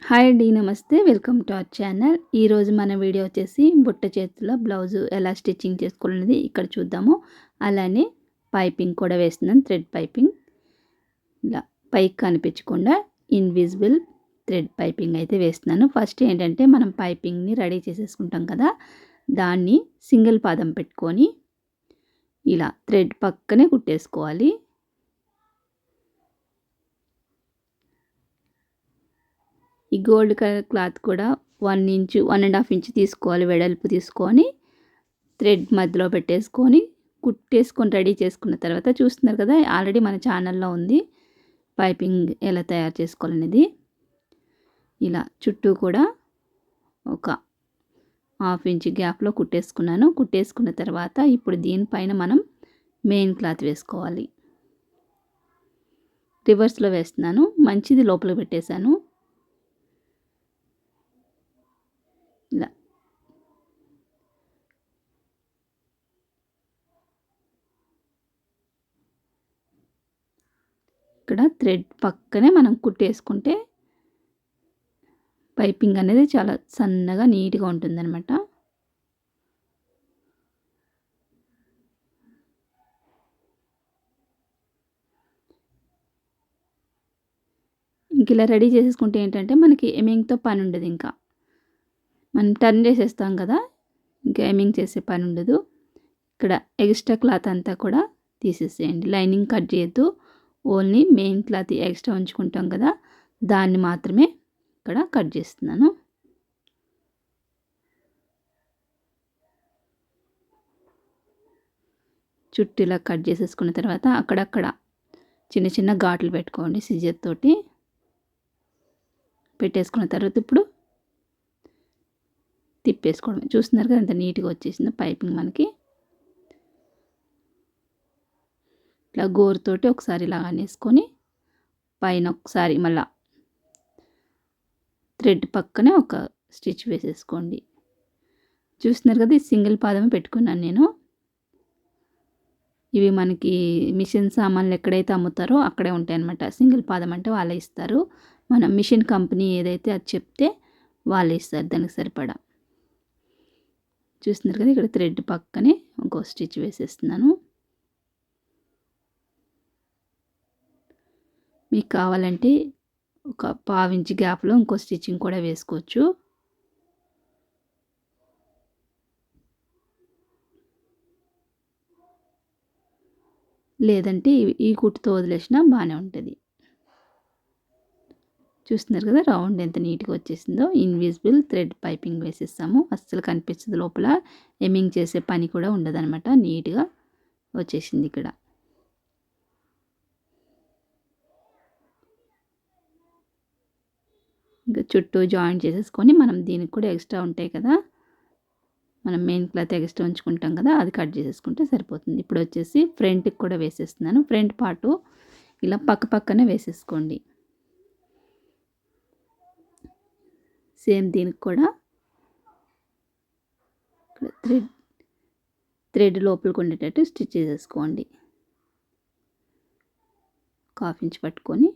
Hi అండి. నమస్తే. Welcome to our channel. ఈరోజు మన వీడియో వచ్చేసి బుట్ట చేతిలో బ్లౌజు ఎలా స్టిచ్చింగ్ చేసుకోవాలనేది ఇక్కడ చూద్దాము. అలానే పైపింగ్ కూడా వేస్తున్నాను. థ్రెడ్ పైపింగ్ ఇలా పైకి కనిపించకుండా ఇన్విజిబుల్ థ్రెడ్ పైపింగ్ అయితే వేస్తున్నాను. ఫస్ట్ ఏంటంటే మనం పైపింగ్ని రెడీ చేసేసుకుంటాం కదా, దాన్ని సింగిల్ పాదం పెట్టుకొని ఇలా థ్రెడ్ పక్కనే కుట్టేసుకోవాలి. ఈ గోల్డ్ కలర్ క్లాత్ కూడా 1 ఇంచు 1.5 ఇంచ్ తీసుకోవాలి, వెడల్పు తీసుకొని థ్రెడ్ మధ్యలో పెట్టేసుకొని కుట్టేసుకొని రెడీ చేసుకున్న తర్వాత చూస్తున్నారు కదా, ఆల్రెడీ మన ఛానల్లో ఉంది పైపింగ్ ఎలా తయారు చేసుకోవాలనేది. ఇలా చుట్టూ కూడా ఒక 1/2 ఇంచ్ గ్యాప్లో కుట్టేసుకున్నాను. కుట్టేసుకున్న తర్వాత ఇప్పుడు దీనిపైన మనం మెయిన్ క్లాత్ వేసుకోవాలి. రివర్స్లో వేస్తున్నాను, మంచిది లోపల పెట్టేశాను. ఇలా ఇక్కడ థ్రెడ్ పక్కనే మనం కుట్టేసుకుంటే పైపింగ్ అనేది చాలా సన్నగా నీట్గా ఉంటుందన్నమాట. ఇంక ఇలా రెడీ చేసేసుకుంటే ఏంటంటే మనకి ఎమింగ్తో పని ఉండదు. ఇంకా మనం టర్న్ చేసేస్తాం కదా, ఇంకా ఎమింగ్ చేసే పని ఉండదు. ఇక్కడ ఎక్స్ట్రా క్లాత్ అంతా కూడా తీసేసేయండి. లైనింగ్ కట్ చేయొద్దు, ఓన్లీ మెయిన్ క్లాత్ ఎక్స్ట్రా ఉంచుకుంటాం కదా, దాన్ని మాత్రమే ఇక్కడ కట్ చేస్తున్నాను. చుట్టూ ఇలా కట్ చేసేసుకున్న తర్వాత అక్కడక్కడ చిన్న చిన్న ఘాట్లు పెట్టుకోండి సిజర్ తోటి. పెట్టేసుకున్న తర్వాత ఇప్పుడు తిప్పేసుకోవడం. చూస్తున్నారు కదా ఎంత నీట్గా వచ్చేసిందో పైపింగ్ మనకి. ఇట్లా గోరుతోటి ఒకసారి ఇలా అనేసుకొని పైన ఒకసారి మళ్ళా థ్రెడ్ పక్కనే ఒక స్టిచ్ వేసేసుకోండి. చూస్తున్నారు కదా, ఈ సింగిల్ పాదమే పెట్టుకున్నాను నేను. ఇవి మనకి మిషన్ సామాన్లు ఎక్కడైతే అమ్ముతారో అక్కడే ఉంటాయి అన్నమాట. సింగిల్ పాదం అంటే వాళ్ళే ఇస్తారు. మనం మిషన్ కంపెనీ ఏదైతే అది చెప్తే వాళ్ళే ఇస్తారు దానికి సరిపడా. చూస్తున్నారు కదా, ఇక్కడ థ్రెడ్ పక్కనే ఇంకో స్టిచ్ వేసేస్తున్నాను. మీకు కావాలంటే ఒక 1/2 ఇంచ్ గ్యాప్లో ఇంకో స్టిచ్చింగ్ కూడా వేసుకోవచ్చు. లేదంటే ఈ కుట్టుతో వదిలేసినా బాగానే ఉంటుంది. చూస్తున్నారు కదా, రౌండ్ ఎంత నీట్గా వచ్చేసిందో. ఇన్విజిబుల్ థ్రెడ్ పైపింగ్ వేసేస్తాము, అస్సలు కనిపించదు లోపల. ఎమింగ్ చేసే పని కూడా ఉండదన్నమాట. నీట్గా వచ్చేసింది ఇక్కడ. ఇంకా చుట్టూ జాయింట్ చేసేసుకొని మనం దీనికి కూడా ఎక్స్ట్రా ఉంటాయి కదా, మనం మెయిన్ క్లాత్ ఎక్స్ట్రా ఉంచుకుంటాం కదా, అది కట్ చేసేసుకుంటే సరిపోతుంది. ఇప్పుడు వచ్చేసి ఫ్రంట్కి కూడా వేసేస్తున్నాను. ఫ్రంట్ పార్టు ఇలా పక్క పక్కనే వేసేసుకోండి. సేమ్ దీనికి కూడా థ్రెడ్ లోపలికి ఉండేటట్టు స్టిచ్ చేసేసుకోండి. 1/2 ఇంచ్ పట్టుకొని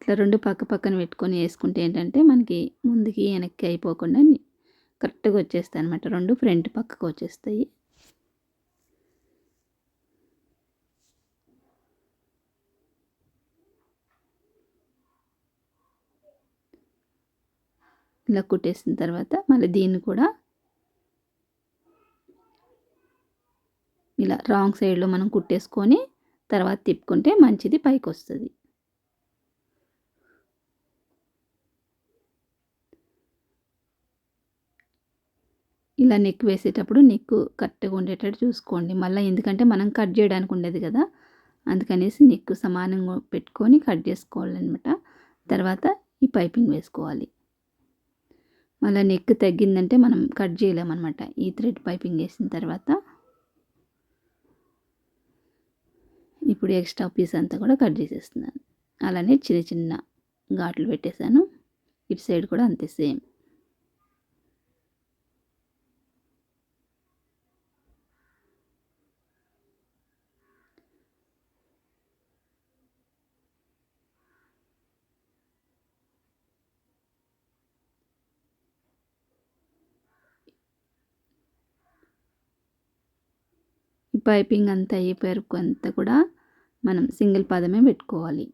ఇట్లా రెండు పక్క పక్కన పెట్టుకొని వేసుకుంటే ఏంటంటే మనకి ముందుకి వెనక్కి అయిపోకుండా కరెక్ట్గా వచ్చేస్తాయి అనమాట. రెండు ఫ్రంట్ పక్కకు వచ్చేస్తాయి. ఇలా కుట్టేసిన తర్వాత మళ్ళీ దీన్ని కూడా ఇలా రాంగ్ సైడ్లో మనం కుట్టేసుకొని తర్వాత తిప్పుకుంటే మంచిది పైకి వస్తుంది. ఇలా నెక్ వేసేటప్పుడు నెక్ కరెక్ట్గా ఉండేటట్టు చూసుకోండి. మళ్ళీ ఎందుకంటే మనం కట్ చేయడానికి ఉండదు కదా, అందుకనేసి నెక్ సమానంగా పెట్టుకొని కట్ చేసుకోవాలన్నమాట. తర్వాత ఈ పైపింగ్ వేసుకోవాలి. మళ్ళీ నెక్ తగ్గిందంటే మనం కట్ చేయలేమన్నమాట. ఈ థ్రెడ్ పైపింగ్ వేసిన తర్వాత ఇప్పుడు ఎక్స్ట్రా పీస్ అంతా కూడా కట్ చేసేస్తున్నాను. అలానే చిన్న చిన్న ఘాట్లు పెట్టేశాను. ఇటు సైడ్ కూడా అంతే సేమ్. పైపింగ్ అంతా అయిపోయాక అంతా కూడా మనం సింగిల్ పాదమే పెట్టుకోవాలి.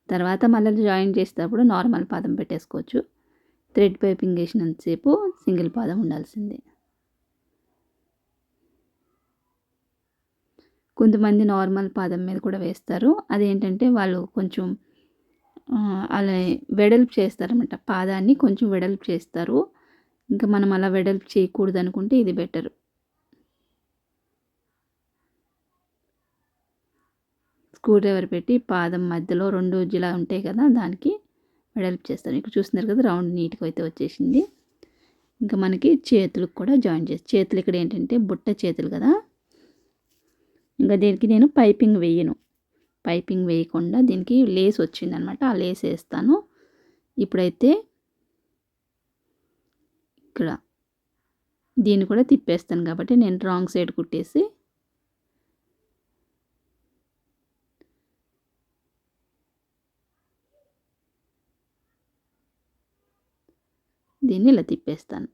తర్వాత మళ్ళీ జాయిన్ చేసేటప్పుడు నార్మల్ పాదం పెట్టేసుకోవచ్చు. థ్రెడ్ పైపింగ్ వేసినంతసేపు సింగిల్ పాదం ఉండాల్సిందే. కొంతమంది నార్మల్ పాదం మీద కూడా వేస్తారు. అదేంటంటే వాళ్ళు కొంచెం అలా వెడల్పు చేస్తారన్నమాట. పాదాన్ని కొంచెం వెడల్పు చేస్తారు. ఇంకా మనం అలా వెడల్పు చేయకూడదు అనుకుంటే ఇది బెటర్. స్క్రూ డ్రైవర్ పెట్టి పాదం మధ్యలో 2 ఇలా ఉంటాయి కదా, దానికి వెడల్పు చేస్తాను. ఇక్కడ చూస్తున్నారు కదా, రౌండ్ నీట్గా అయితే వచ్చేసింది. ఇంకా మనకి చేతులకు కూడా జాయిన్ చేసి, చేతులు ఇక్కడ ఏంటంటే బుట్ట చేతులు కదా, ఇంకా దీనికి నేను పైపింగ్ వేయను. పైపింగ్ వేయకుండా దీనికి లేస్ వచ్చిందనమాట, ఆ లేస్ వేస్తాను. ఇప్పుడైతే ఇక్కడ దీన్ని కూడా తిప్పేస్తాను కాబట్టి నేను రాంగ్ సైడ్ కుట్టేసి దీన్ని ఇలా తిప్పేస్తాను.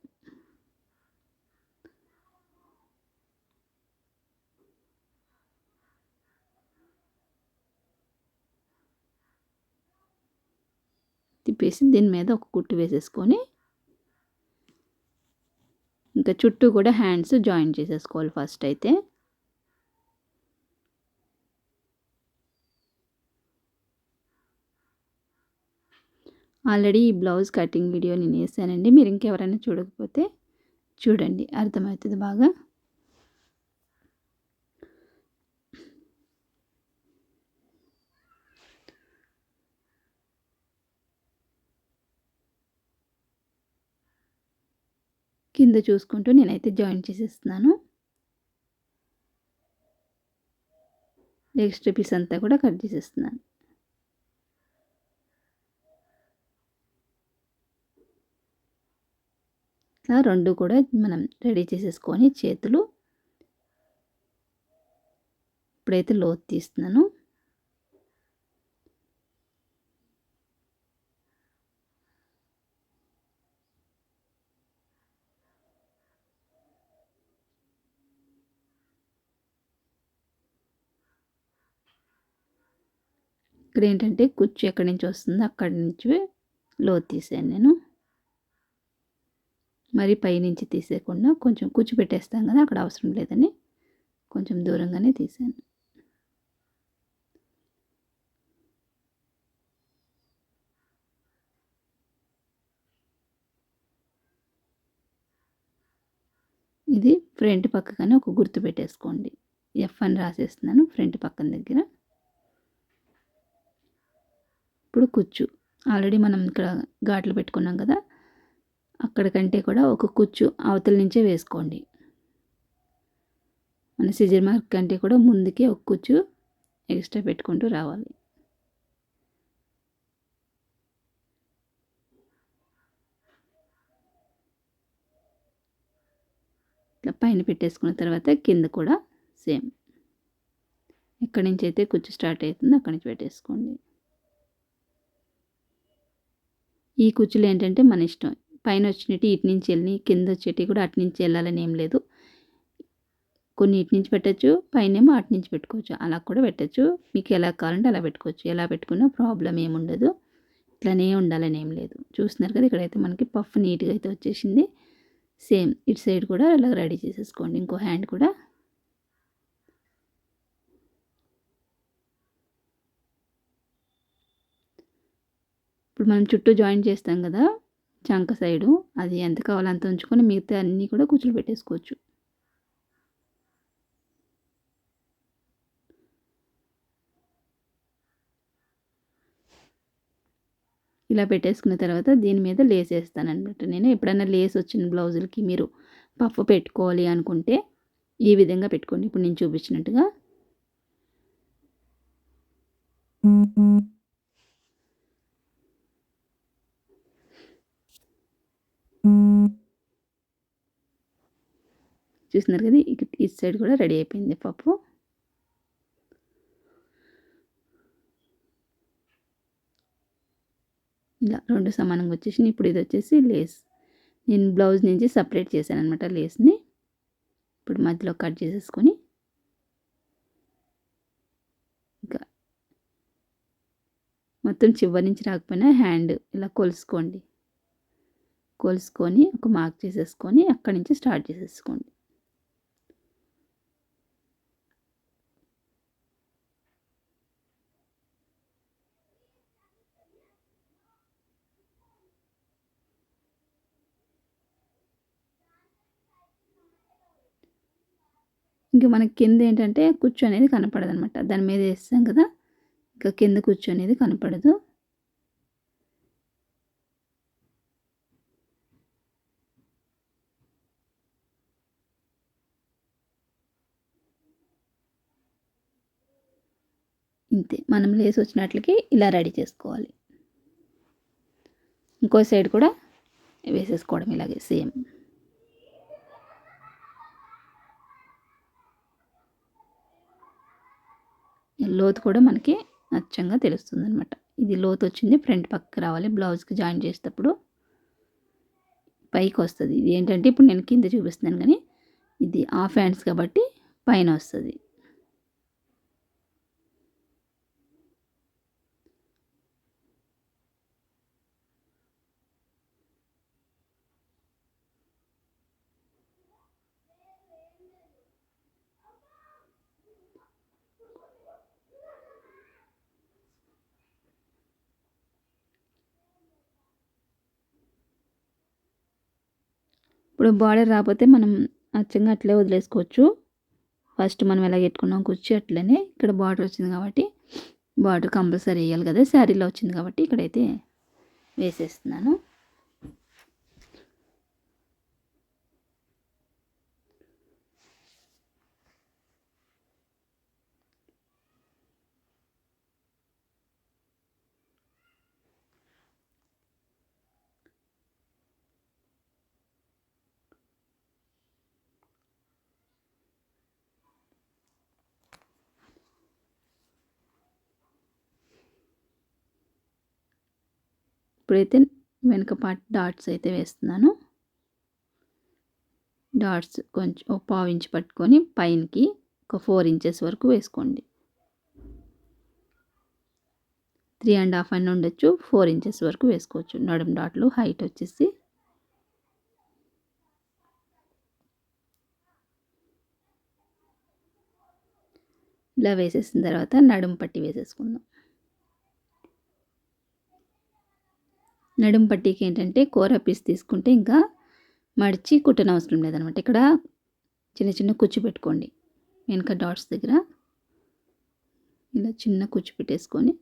తిప్పేసి దీని మీద ఒక కుట్టు వేసేసుకొని ఇంకా చుట్టూ కూడా హ్యాండ్స్ జాయిన్ చేసేసుకోవాలి ఫస్ట్ అయితే. ఆల్రెడీ ఈ బ్లౌజ్ కటింగ్ వీడియో నేను వేసానండి. మీరు ఇంకెవరైనా చూడకపోతే చూడండి, అర్థమవుతుంది బాగా. కింద చూసుకుంటూ నేనైతే జాయిన్ చేసేస్తున్నాను. ఎక్స్ట్రా పీస్ అంతా కూడా కట్ చేసేస్తున్నాను. ఇట్లా 2 కూడా మనం రెడీ చేసేసుకొని చేతులు ఇప్పుడైతే లోతు తీస్తున్నాను. ఇక్కడ ఏంటంటే కుచ్చు ఎక్కడి నుంచి వస్తుందో అక్కడి నుంచి లోతు తీసాను నేను. మరి పైనుంచి తీసేయకుండా కొంచెం కుచ్చు పెట్టేస్తాం కదా, అక్కడ అవసరం లేదని కొంచెం దూరంగానే తీసాను. ఇది ఫ్రంట్ పక్కగానే ఒక గుర్తు పెట్టేసుకోండి. ఎఫ్ అని రాసేస్తున్నాను ఫ్రంట్ పక్కన దగ్గర. ఇప్పుడు కుచ్చు ఆల్రెడీ మనం ఇక్కడ ఘాట్లు పెట్టుకున్నాం కదా, అక్కడికంటే కూడా ఒక కుచ్చు అవతల నుంచే వేసుకోండి. మన సిజర్ మార్క్ కంటే కూడా ముందుకే ఒక కుచ్చు ఎక్స్ట్రా పెట్టుకుంటూ రావాలి. ఇట్లా పైన పెట్టేసుకున్న తర్వాత కింద కూడా సేమ్ ఎక్కడి నుంచి అయితే కుచ్చు స్టార్ట్ అవుతుందో అక్కడి నుంచి పెట్టేసుకోండి. ఈ కుచ్చులు ఏంటంటే మన ఇష్టం, పైన వచ్చినట్టు ఇటు నుంచి వెళ్ళి కింద వచ్చేటి కూడా అటు నుంచి వెళ్ళాలని ఏం లేదు. కొన్ని ఇటు నుంచి పెట్టచ్చు, పైనేమో అటు నుంచి పెట్టుకోవచ్చు, అలా కూడా పెట్టచ్చు. మీకు ఎలా కావాలంటే అలా పెట్టుకోవచ్చు. ఎలా పెట్టుకున్నా ప్రాబ్లం ఏముండదు. ఇట్లానే ఉండాలని ఏం లేదు. చూస్తున్నారు కదా, ఇక్కడైతే మనకి పఫ్ నీట్గా అయితే వచ్చేసింది. సేమ్ ఇటు సైడ్ కూడా అలా రెడీ చేసేసుకోండి. ఇంకో హ్యాండ్ కూడా ఇప్పుడు మనం చుట్టూ జాయిన్ చేస్తాం కదా చంక సైడు, అది ఎంత కావాలో అంత ఉంచుకొని మిగతా అన్నీ కూడా కుచ్చులు పెట్టేసుకోవచ్చు. ఇలా పెట్టేసుకున్న తర్వాత దీని మీద లేస్ వేస్తానన్నమాట. నేను ఎప్పుడైనా లేస్ వచ్చిన బ్లౌజులకి మీరు పఫ్ పెట్టుకోవాలి అనుకుంటే ఈ విధంగా పెట్టుకోండి, ఇప్పుడు నేను చూపించినట్టుగా. చూస్తున్నారు కదా, ఈ సైడ్ కూడా రెడీ అయిపోయింది పప్పు. ఇలా 2 సమానంగా వచ్చేసి ఇప్పుడు ఇది వచ్చేసి లేస్. నేను బ్లౌజ్ నుంచి సపరేట్ చేశాను అనమాట లేస్ని. ఇప్పుడు మధ్యలో కట్ చేసేసుకొని మొత్తం చివరి నుంచి రాకపోయినా హ్యాండ్ ఇలా కొలుసుకొని ఒక మార్క్ చేసేసుకొని అక్కడి నుంచి స్టార్ట్ చేసేసుకోండి. ఇంక మనకి కింద ఏంటంటే కుచ్చు అనేది కనపడదనమాట. దాని మీద వేస్తాం కదా, ఇంకా కింద కుచ్చు అనేది కనపడదు. ఇంతే, మనం లేస్ వచ్చినట్లకి ఇలా రెడీ చేసుకోవాలి. ఇంకో సైడ్ కూడా వేసేసుకోవడం ఇలాగే సేమ్. లోతు కూడా మనకి అచ్చంగా తెలుస్తుంది అనమాట. ఇది లోతు వచ్చింది ఫ్రంట్ పక్కకి రావాలి. బ్లౌజ్కి జాయిన్ చేసేటప్పుడు పైకి వస్తుంది. ఇది ఏంటంటే ఇప్పుడు నేను కింద చూపిస్తున్నాను కానీ ఇది హాఫ్ హ్యాండ్స్ కాబట్టి పైన వస్తుంది. ఇప్పుడు బార్డర్ రాకపోతే మనం అచ్చంగా అట్లే వదిలేసుకోవచ్చు. ఫస్ట్ మనం ఎలా పెట్టుకున్నాం కుర్చీ అట్లనే ఇక్కడ బార్డర్ వచ్చింది కాబట్టి బార్డర్ కంపల్సరీ వేయాలి కదా, శారీలో వచ్చింది కాబట్టి ఇక్కడైతే వేసేస్తున్నాను. ఇప్పుడైతే వెనక పార్ట్ డాట్స్ అయితే వేస్తున్నాను. డాట్స్ కొంచెం ఒక 1/2 ఇంచ్ పట్టుకొని పైనకి ఒక 4 ఇంచెస్ వరకు వేసుకోండి. 3.5 అని ఉండొచ్చు, 4 ఇంచెస్ వరకు వేసుకోవచ్చు. నడుం డాట్లు హైట్ వచ్చేసి ఇలా వేసేసిన తర్వాత నడుం పట్టి వేసేసుకుందాం. నడుం పట్టీకి ఏంటంటే కూర పీస్ తీసుకుంటే ఇంకా మడిచి కుట్టనవసరం లేదనమాట. ఇక్కడ చిన్న చిన్న కుచ్చు పెట్టుకోండి. వెనక డాట్స్ దగ్గర ఇలా చిన్న కుచ్చు పెట్టేసుకొని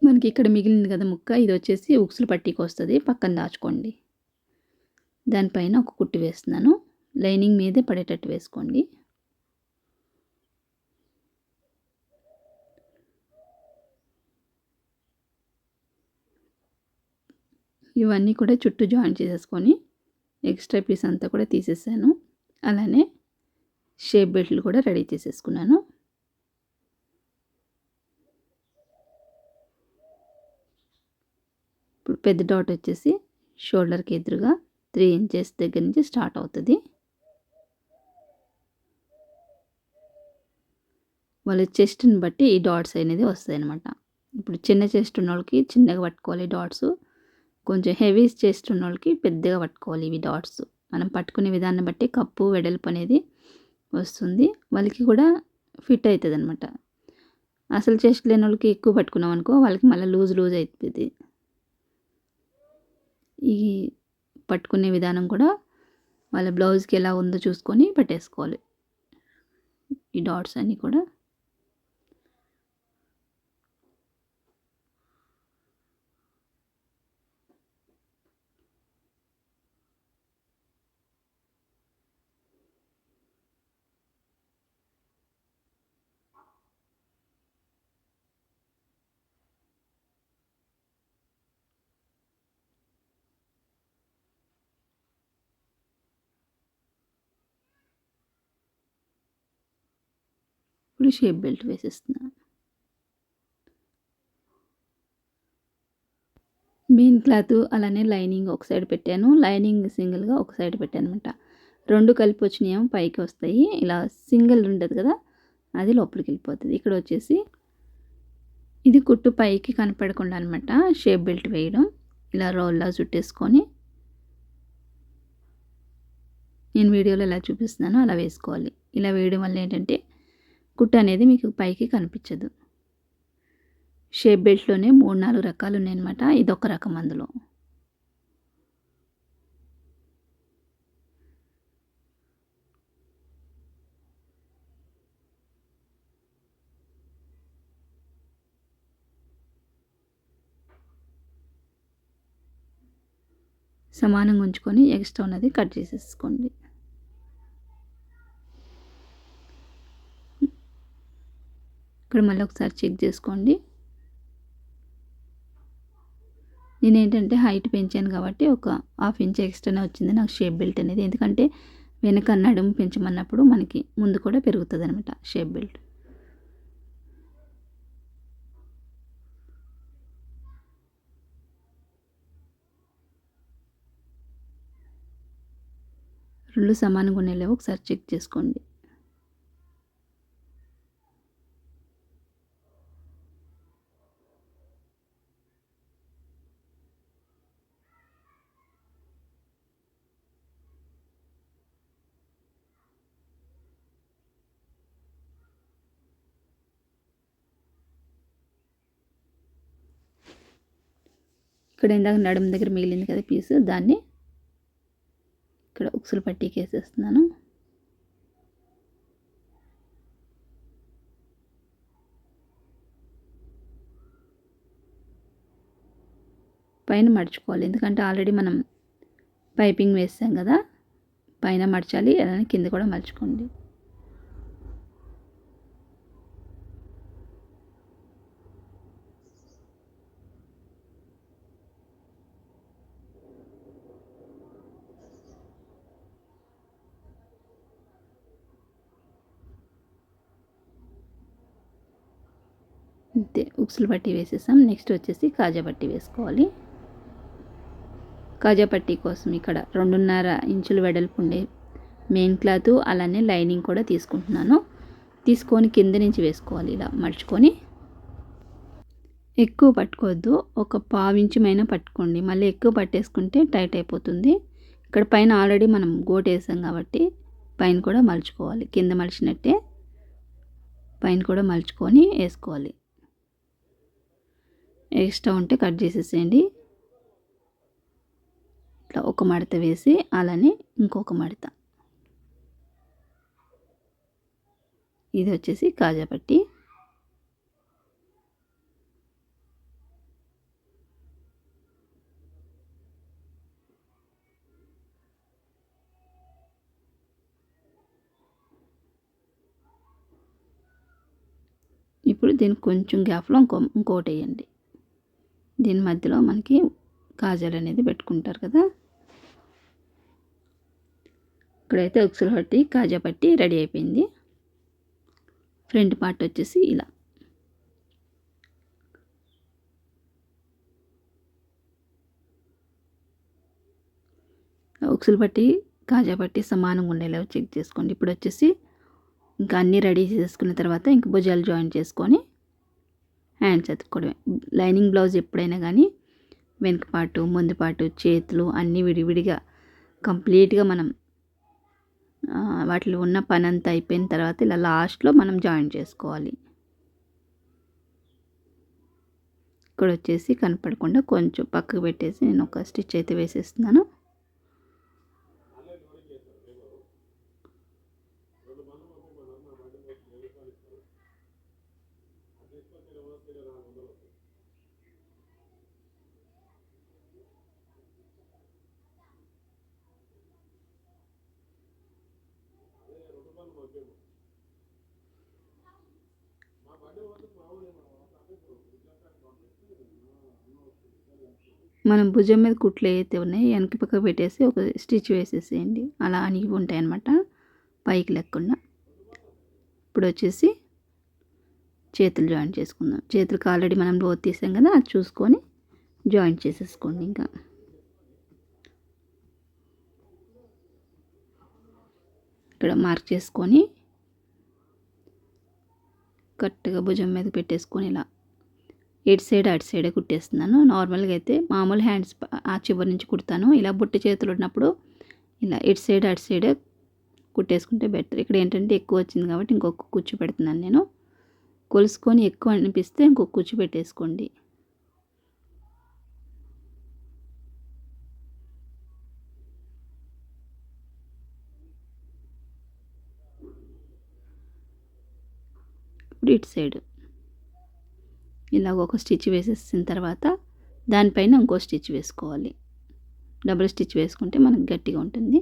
మనకి ఇక్కడ మిగిలింది కదా ముక్క, ఇది వచ్చేసి ఉక్సులు పట్టీకి వస్తుంది, పక్కన దాచుకోండి. దానిపైన ఒక కుట్టు వేస్తున్నాను. లైనింగ్ మీదే పడేటట్టు వేసుకోండి. ఇవన్నీ కూడా చుట్టూ జాయిన్ చేసేసుకొని ఎక్స్ట్రా పీస్ అంతా కూడా తీసేసాను. అలానే షేప్ బెల్ట్లు కూడా రెడీ చేసేసుకున్నాను. ఇప్పుడు పెద్ద డాట్ వచ్చేసి షోల్డర్కి ఎదురుగా 3 ఇంచెస్ దగ్గర నుంచి స్టార్ట్ అవుతుంది. వాళ్ళ చెస్ట్ని బట్టి ఈ డాట్స్ అనేది వస్తాయి అన్నమాట. ఇప్పుడు చిన్న చెస్ట్ ఉన్న వాళ్ళకి చిన్నగా పట్టుకోవాలి డాట్స్, కొంచెం హెవీ చెస్ట్ ఉన్న వాళ్ళకి పెద్దగా పట్టుకోవాలి ఇవి డాట్స్. మనం పట్టుకునే విధానం బట్టి కప్పు వెడల్పు అనేది వస్తుంది, వాళ్ళకి కూడా ఫిట్ అవుతుంది అనమాట. అసలు చెస్ట్ లేని వాళ్ళకి ఎక్కువ పట్టుకున్నాం అనుకో వాళ్ళకి మళ్ళీ లూజ్ అవుతుంది. ఈ పట్టుకునే విధానం కూడా వాళ్ళ బ్లౌజ్కి ఎలా ఉందో చూసుకొని పెట్టేసుకోవాలి. ఈ డాట్స్ అన్నీ కూడా ఇప్పుడు షేప్ బెల్ట్ వేసేస్తున్నాను. మెయిన్ క్లాత్ అలానే లైనింగ్ ఒక సైడ్ పెట్టాను, లైనింగ్ సింగిల్గా ఒక సైడ్ పెట్టాను అనమాట. 2 కలిపి వచ్చినాయేమో పైకి వస్తాయి, ఇలా సింగిల్ ఉంటుంది కదా అది లోపలికి వెళ్ళిపోతుంది. ఇక్కడ వచ్చేసి ఇది కుట్టు పైకి కనపడకుండా అనమాట షేప్ బెల్ట్ వేయడం. ఇలా రోల్లా చుట్టేసుకొని నేను వీడియోలో ఎలా చూపిస్తున్నానో అలా వేసుకోవాలి. ఇలా వేయడం వల్ల ఏంటంటే కుట్టు అనేది మీకు పైకి కనిపించదు. షేప్ బెల్ట్లోనే 3, 4 రకాలు ఉన్నాయన్నమాట. ఇదొక రకం అందులో. సమానంగా ఉంచుకొని ఎక్స్ట్రా ఉన్నది కట్ చేసేసుకోండి. ఇక్కడ మళ్ళీ ఒకసారి చెక్ చేసుకోండి. నేనేంటంటే హైట్ పెంచాను కాబట్టి ఒక 1/2 ఇంచ్ ఎక్స్ట్రానే వచ్చింది నాకు షేప్ బెల్ట్ అనేది. ఎందుకంటే వెనక నడుము పెంచమన్నప్పుడు మనకి ముందు కూడా పెరుగుతుంది అనమాట షేప్ బెల్ట్. రెండు సమానంగా ఉండేలేవో ఒకసారి చెక్ చేసుకోండి. ఇక్కడ ఇందాక నడుము దగ్గర మిగిలింది కదా పీసు, దాన్ని ఇక్కడ ఉక్సులు పట్టీకి వేసేస్తున్నాను. పైన మడుచుకోవాలి, ఎందుకంటే ఆల్రెడీ మనం పైపింగ్ వేసాం కదా, పైన మడచాలి, అలానే కింద కూడా మలుచుకోండి. అంతే, ఉక్సులు పట్టీ వేసేసాం. నెక్స్ట్ వచ్చేసి కాజా పట్టీ వేసుకోవాలి. కాజా పట్టీ కోసం ఇక్కడ 2.5 ఇంచులు వెడల్పు ఉండే మెయిన్ క్లాత్, అలానే లైనింగ్ కూడా తీసుకుంటున్నాను. తీసుకొని కింద నుంచి వేసుకోవాలి. ఇలా మడుచుకొని ఎక్కువ పట్టుకోవద్దు, ఒక 1/2 ఇంచుమైనా పట్టుకోండి. మళ్ళీ ఎక్కువ పట్టేసుకుంటే టైట్ అయిపోతుంది. ఇక్కడ పైన ఆల్రెడీ మనం గోటు వేసాం కాబట్టి పైన కూడా మలుచుకోవాలి. కింద మలిచినట్టే పైన కూడా మలుచుకొని వేసుకోవాలి. ఎక్స్ట్రా ఉంటే కట్ చేసేసేయండి. ఇట్లా ఒక మడత వేసి అలానే ఇంకొక మడత. ఇది వచ్చేసి కాజా పట్టీ. ఇప్పుడు దీనికి కొంచెం గ్యాప్లో ఇంకోటి వేయండి. దీని మధ్యలో మనకి కాజాలు అనేది పెట్టుకుంటారు కదా. ఇక్కడైతే ఉక్సులు పట్టి కాజా పట్టి రెడీ అయిపోయింది. ఫ్రంట్ పార్ట్ వచ్చేసి ఇలా. ఉక్సులు పట్టి కాజా పట్టి సమానంగా ఉండేలా చెక్ చేసుకోండి. ఇప్పుడు వచ్చేసి ఇంకా అన్నీ రెడీ చేసుకున్న తర్వాత ఇంక భుజాలు జాయిన్ చేసుకొని హ్యాండ్స్ ఎత్తుకోవడమే. లైనింగ్ బ్లౌజ్ ఎప్పుడైనా కానీ వెనక పాటు, ముందు పాటు, చేతులు అన్నీ విడివిడిగా కంప్లీట్గా మనం వాటిలో ఉన్న పని అంతా అయిపోయిన తర్వాత ఇలా లాస్ట్లో మనం జాయిన్ చేసుకోవాలి. ఇక్కడ వచ్చేసి కనపడకుండా కొంచెం పక్కకు పెట్టేసి నేను ఒక స్టిచ్ అయితే వేసేస్తున్నాను. మనం భుజం మీద కుట్లు ఏవైతే ఉన్నాయో వెనక పక్క పెట్టేసి ఒక స్టిచ్ వేసేసేయండి. అలా అణిగి ఉంటాయి అన్నమాట, పైకి లేకుండా. ఇప్పుడు వచ్చేసి చేతులు జాయిన్ చేసుకుందాం. చేతులకు ఆల్రెడీ మనం లోతు తీసాం కదా, అది చూసుకొని జాయిన్ చేసేసుకోండి. ఇంకా ఇక్కడ మార్క్ చేసుకొని కరెక్ట్గా భుజం మీద పెట్టేసుకొని ఇలా ఇటు సైడ్ అటు సైడే కుట్టేస్తున్నాను. నార్మల్గా అయితే మామూలు హ్యాండ్స్ ఆ చివరి నుంచి కుడతాను. ఇలా బుట్టి చేతులు ఉన్నప్పుడు ఇలా ఇటు సైడ్ అటు సైడే కుట్టేసుకుంటే బెటర్. ఇక్కడ ఏంటంటే ఎక్కువ వచ్చింది కాబట్టి ఇంకొక కుచ్చు పెడుతున్నాను నేను. కొలుసుకొని ఎక్కువ అనిపిస్తే ఇంకొక కుచ్చు పెట్టేసుకోండి. ఇప్పుడు ఇటు సైడు ఇలాగ ఒక స్టిచ్ వేసేసిన తర్వాత దానిపైన ఇంకో స్టిచ్ వేసుకోవాలి. డబుల్ స్టిచ్ వేసుకుంటే మనకు గట్టిగా ఉంటుంది.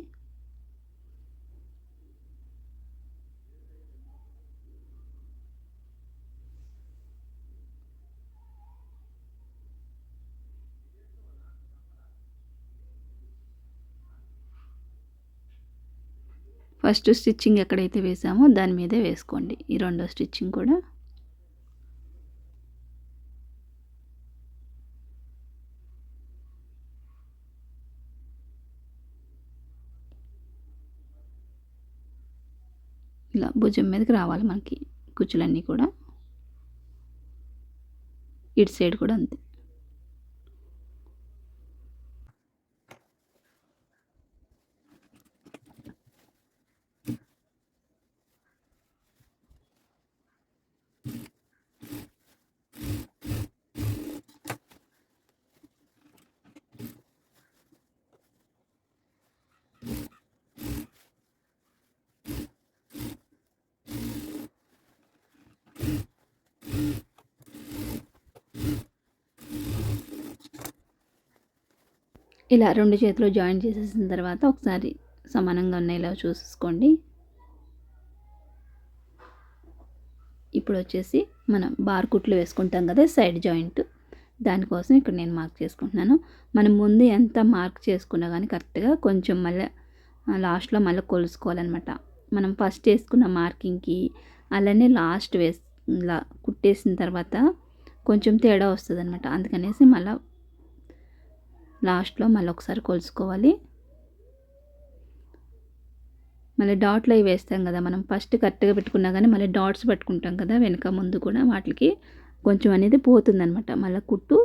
ఫస్ట్ స్టిచ్చింగ్ ఎక్కడైతే వేసామో దాని మీదే వేసుకోండి ఈ రెండో స్టిచ్చింగ్ కూడా. ఇలా భుజం మీదకి రావాలి మనకి కుచ్చులన్నీ కూడా. ఇటు సైడ్ కూడా అంతే. ఇలా రెండు చేతులు జాయిన్ చేసేసిన తర్వాత ఒకసారి సమానంగా ఉన్నాయిలా చూసుకోండి. ఇప్పుడు వచ్చేసి మనం బార్ కుట్లు వేసుకుంటాం కదా సైడ్ జాయింట్, దానికోసం ఇక్కడ నేను మార్క్ చేసుకుంటున్నాను. మనం ముందు ఎంత మార్క్ చేసుకున్నా కానీ కరెక్ట్గా కొంచెం మళ్ళీ లాస్ట్లో మళ్ళీ కొలుసుకోవాలన్నమాట. మనం ఫస్ట్ వేసుకున్న మార్కింగ్కి అలానే లాస్ట్ ఇలా కుట్టేసిన తర్వాత కొంచెం తేడా వస్తుంది అనమాట. అందుకనేసి మళ్ళీ లాస్ట్లో మళ్ళీ ఒకసారి కొలుసుకోవాలి. మళ్ళీ డాట్లు అవి వేస్తాం కదా మనం, ఫస్ట్ కరెక్ట్గా పెట్టుకున్నా కానీ మళ్ళీ డాట్స్ పెట్టుకుంటాం కదా వెనక ముందు కూడా, వాటికి కొంచెం అనేది పోతుందనమాట. మళ్ళీ కుట్టు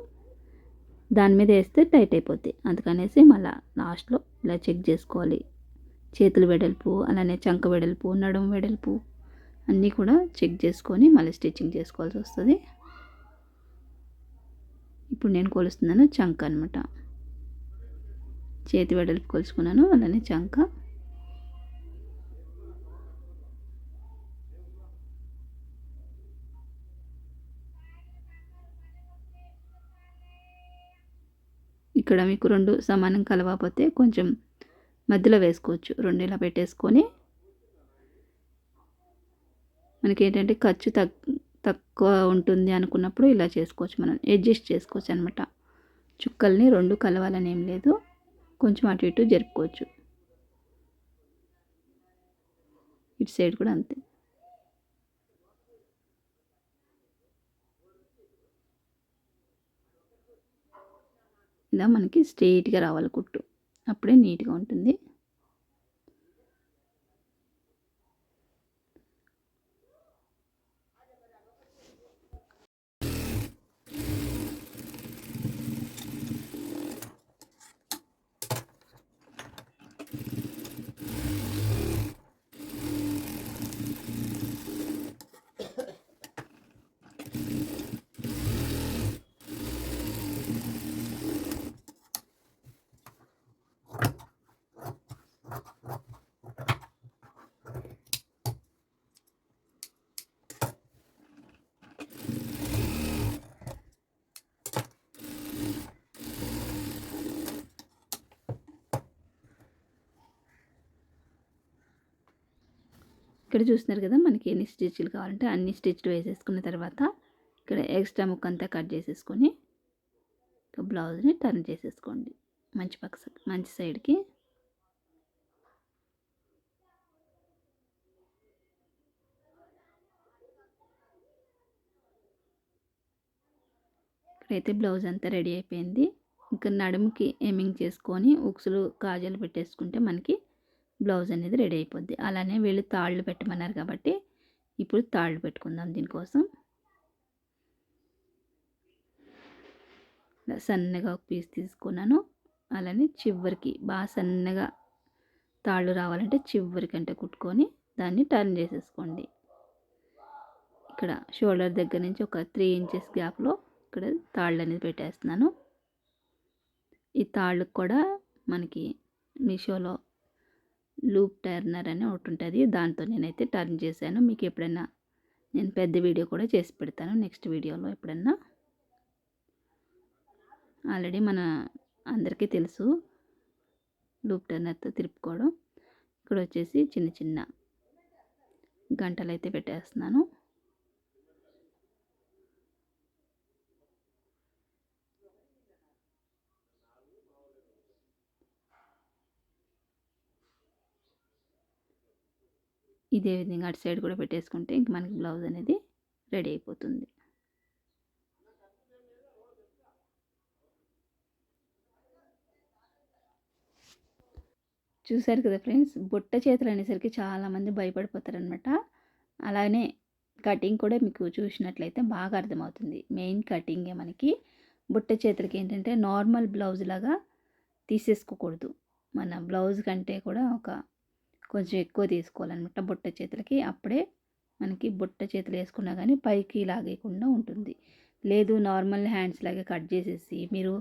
దాని మీద వేస్తే టైట్ అయిపోద్ది. అందుకనేసి మళ్ళీ లాస్ట్లో ఇలా చెక్ చేసుకోవాలి. చేతులు వెడల్పు అలానే చంక వెడల్పు నడుము వెడల్పు అన్నీ కూడా చెక్ చేసుకొని మళ్ళీ స్టిచ్చింగ్ చేసుకోవాల్సి వస్తుంది. ఇప్పుడు నేను కొలుస్తున్నాను చంక అనమాట. చేతి వెడల్పు కొలుసుకున్నాను, అలానే చంక. ఇక్కడ మీకు రెండు సమానం కలవకపోతే కొంచెం మధ్యలో వేసుకోవచ్చు. రెండు ఇలా పెట్టేసుకొని మనకి ఏంటంటే ఖర్చు తక్కువ ఉంటుంది అనుకున్నప్పుడు ఇలా చేసుకోవచ్చు, మనం అడ్జస్ట్ చేసుకోవచ్చు అనమాట. చుక్కల్ని రెండు కలవాలని ఏం లేదు, కొంచెం అటు ఇటు జరుపుకోవచ్చు. ఇటు సైడ్ కూడా అంతే. ఇలా మనకి స్ట్రెయిట్గా రావాలి కుట్టు, అప్పుడే నీట్గా ఉంటుంది. ఇక్కడ చూస్తున్నారు కదా మనకి ఎన్ని స్టిచ్లు కావాలంటే అన్ని స్టిచ్లు వేసేసుకున్న తర్వాత ఇక్కడ ఎక్స్ట్రా ముక్క అంతా కట్ చేసేసుకొని బ్లౌజ్ని టర్న్ చేసేసుకోండి మంచి సైడ్కి. ఇక్కడైతే బ్లౌజ్ అంతా రెడీ అయిపోయింది. ఇంకా నడుముకి ఎమింగ్ చేసుకొని ఉక్సులు కాజాలు పెట్టేసుకుంటే మనకి బ్లౌజ్ అనేది రెడీ అయిపోద్ది. అలానే వీళ్ళు తాళ్ళు పెట్టమన్నారు కాబట్టి ఇప్పుడు తాళ్ళు పెట్టుకుందాం దీనికోసం. ఇలా సన్నగా ఒక పీస్ తీసుకున్నాను. అలానే చివరికి బాగా సన్నగా తాళ్ళు రావాలంటే చివరికంటే కుట్టుకొని దాన్ని టర్న్ చేసేసుకోండి. ఇక్కడ షోల్డర్ దగ్గర నుంచి ఒక 3 ఇంచెస్ గ్యాప్లో ఇక్కడ తాళ్ళు అనేది పెట్టేస్తున్నాను. ఈ తాళ్ళకు కూడా మనకి మీషోలో లూప్ టర్నర్ అని ఒకటి ఉంటుంది, దాంతో నేనైతే టర్న్ చేశాను. మీకు ఎప్పుడైనా నేను పెద్ద వీడియో కూడా చేసి పెడతాను నెక్స్ట్ వీడియోలో ఎప్పుడన్నా. ఆల్రెడీ మన అందరికీ తెలుసు లూప్ టర్నర్తో తిరుపుకోవడం. ఇక్కడ వచ్చేసి చిన్న చిన్న గంటలు అయితే పెట్టేస్తున్నాను. ఇదే విధంగా అటు సైడ్ కూడా పెట్టేసుకుంటే ఇంక మనకి బ్లౌజ్ అనేది రెడీ అయిపోతుంది. చూసారు కదా ఫ్రెండ్స్, బుట్ట చేతులు అనేసరికి చాలామంది భయపడిపోతారనమాట. అలానే కటింగ్ కూడా మీకు చూసినట్లయితే బాగా అర్థమవుతుంది. మెయిన్ కటింగే మనకి. బుట్ట చేతులకి ఏంటంటే నార్మల్ బ్లౌజ్ లాగా తీసేసుకోకూడదు. మన బ్లౌజ్ కంటే కూడా కొంచెం ఎక్కువ తీసుకోవాలన్నమాట బుట్ట చేతులకి. అప్పుడే మనకి బుట్ట చేతులు వేసుకున్నా కానీ పైకి లాగేయకుండా ఉంటుంది. లేదు నార్మల్ హ్యాండ్స్ లాగే కట్ చేసేసి మీరు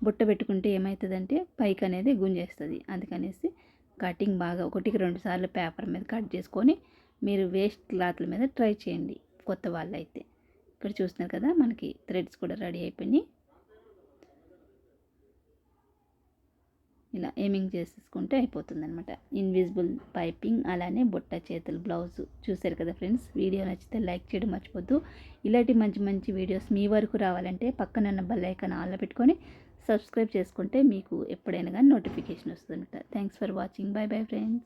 బుట్ట పెట్టుకుంటే ఏమవుతుందంటే పైకి అనేది గుంజేస్తుంది. అందుకనేసి కటింగ్ బాగా 1-2 సార్లు పేపర్ మీద కట్ చేసుకొని మీరు వేస్ట్ క్లాత్ల మీద ట్రై చేయండి కొత్త వాళ్ళైతే. ఇక్కడ చూస్తున్నారు కదా మనకి థ్రెడ్స్ కూడా రెడీ అయిపోయినాయి. ఇలా ఏమింగ్ చేసేసుకుంటే అయిపోతుంది అనమాట. ఇన్విజిబుల్ పైపింగ్ అలానే బుట్ట చేతులు బ్లౌజు చూసారు కదా ఫ్రెండ్స్. వీడియో నచ్చితే లైక్ చేయడం మర్చిపోద్దు. ఇలాంటి మంచి మంచి వీడియోస్ మీ వరకు రావాలంటే పక్కన బెల్ ఐకాన్ ఆన్లో పెట్టుకొని సబ్స్క్రైబ్ చేసుకుంటే మీకు ఎప్పుడైనా కానీ నోటిఫికేషన్ వస్తుంది అనమాట. Thanks for watching. By bye friends.